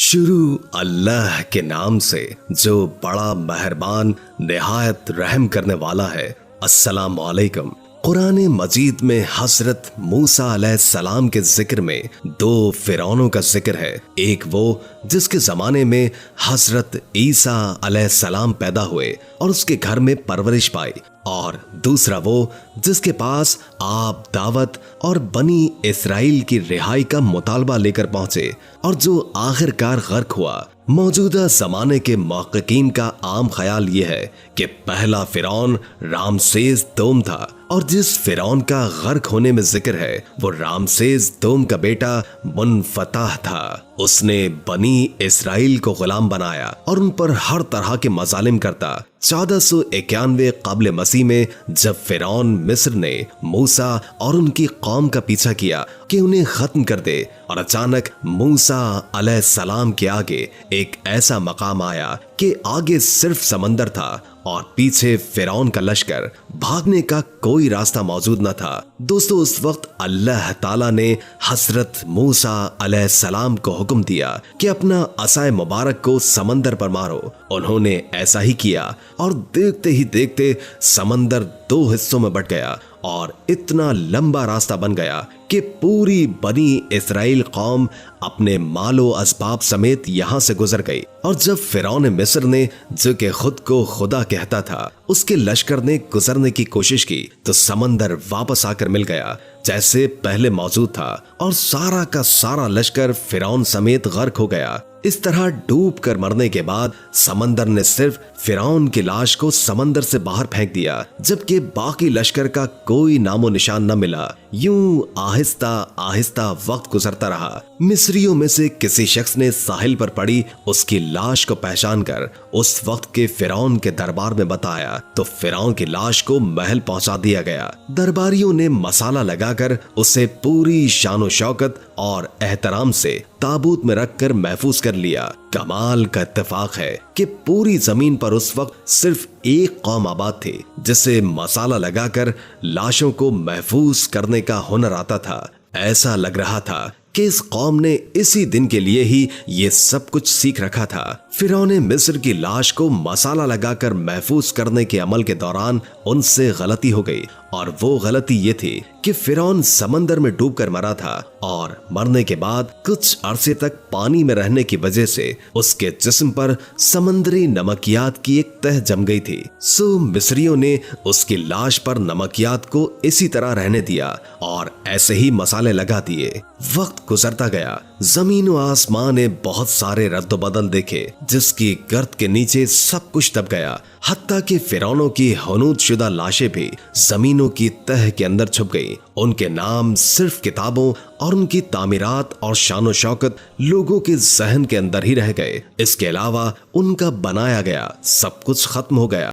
शुरू अल्लाह के नाम से जो बड़ा मेहरबान निहायत रहम करने वाला है। अस्सलाम वालेकुम। कुरान मजीद में हजरत मूसा अलैहिस्सलाम के जिक्र में दो फिरौनों का जिक्र है। एक वो जिसके जमाने में हजरत ईसा अलैहिस्सलाम पैदा हुए और उसके घर में परवरिश पाई, और दूसरा वो जिसके पास आप दावत और बनी इसराइल की रिहाई का मुतालबा लेकर पहुंचे और जो आखिरकार गर्क हुआ। मौजूदा जमाने के मुहक्किकीन का आम ख्याल ये है कि पहला फिरौन रामसेस दोम था, और जिस फिरौन का गर्क होने में जिक्र है वो रामसेस दोम का बेटा मुनफताह था। उसने बनी इसराइल को गुलाम बनाया और उन पर हर तरह के मजालिम करता। 1491 कब्ल मसीह में जब फिरौन मिस्र ने मूसा और उनकी कौम का पीछा किया कि उन्हें खत्म कर दे, और अचानक मूसा अलैहिस्सलाम के आगे एक ऐसा मकाम आया कि आगे सिर्फ समंदर था और पीछे फिरौन का लश्कर, भागने का कोई रास्ता मौजूद न था। दोस्तों, उस वक्त अल्लाह ताला ने हजरत मूसा अलैहिस्सलाम को हुक्म दिया कि अपना असाए मुबारक को समंदर पर मारो। उन्होंने ऐसा ही किया और देखते ही देखते समंदर दो हिस्सों में बट गया और इतना लंबा रास्ता बन गया कि पूरी बनी इसराइल कौम अपने मालो असबाब समेत यहाँ से गुजर गई। और जब फिरौन मिस्र ने, जो कि खुद को खुदा कहता था, उसके लश्कर ने गुजरने की कोशिश की तो समंदर वापस आकर मिल गया जैसे पहले मौजूद था, और सारा का सारा लश्कर फिरौन समेत गर्क हो गया। इस तरह डूब कर मरने के बाद समंदर ने सिर्फ फिरौन की लाश को समंदर से बाहर फेंक दिया, जबकि बाकी लश्कर का कोई नामो निशान न मिला। यूं आहिस्ता आहिस्ता वक्त गुजरता रहा। मिस्रियों में से किसी शख्स ने साहिल पर पड़ी उसकी लाश को पहचान कर उस वक्त के फिरौन के दरबार में बताया, तो फिरौन की लाश को महल पहुंचा दिया गया। दरबारियों ने मसाला लगाकर उसे पूरी शानो शौकत और एहतराम से ताबूत में रखकर महफूज कर लिया। कमाल का इत्तेफाक है कि पूरी जमीन पर उस वक्त सिर्फ एक कौम आबाद थी जिसे मसाला लगाकर लाशों को महफूज करने का हुनर आता था। ऐसा लग रहा था कि इस कौम ने इसी दिन के लिए ही ये सब कुछ सीख रखा था। फिरौन मिस्र की लाश को मसाला लगाकर महफूज करने के अमल के दौरान उनसे गलती हो गई, और वो गलती ये थी कि फिरौन समंदर में डूबकर मरा था, और मरने के बाद कुछ अरसे तक पानी में रहने की वजह से उसके जिस्म पर समुद्री नमकियात की एक तह जम गई थी। सो मिस्रियों ने उसकी लाश पर नमकियात को इसी तरह रहने दिया और ऐसे ही मसाले लगा दिए। वक्त गुजरता गया, जमीन व आसमान ने बहुत सारे रद्द बदल देखे, जिसकी गर्द के नीचे सब कुछ दब गया। हत्ता कि फिरौनों की हनूद शुदा लाशें भी जमीनों की तह के अंदर छुप गई। उनके नाम सिर्फ किताबों और उनकी तामीरात और शानो शौकत लोगों के जहन के अंदर ही रह गए। इसके अलावा उनका बनाया गया सब कुछ खत्म हो गया।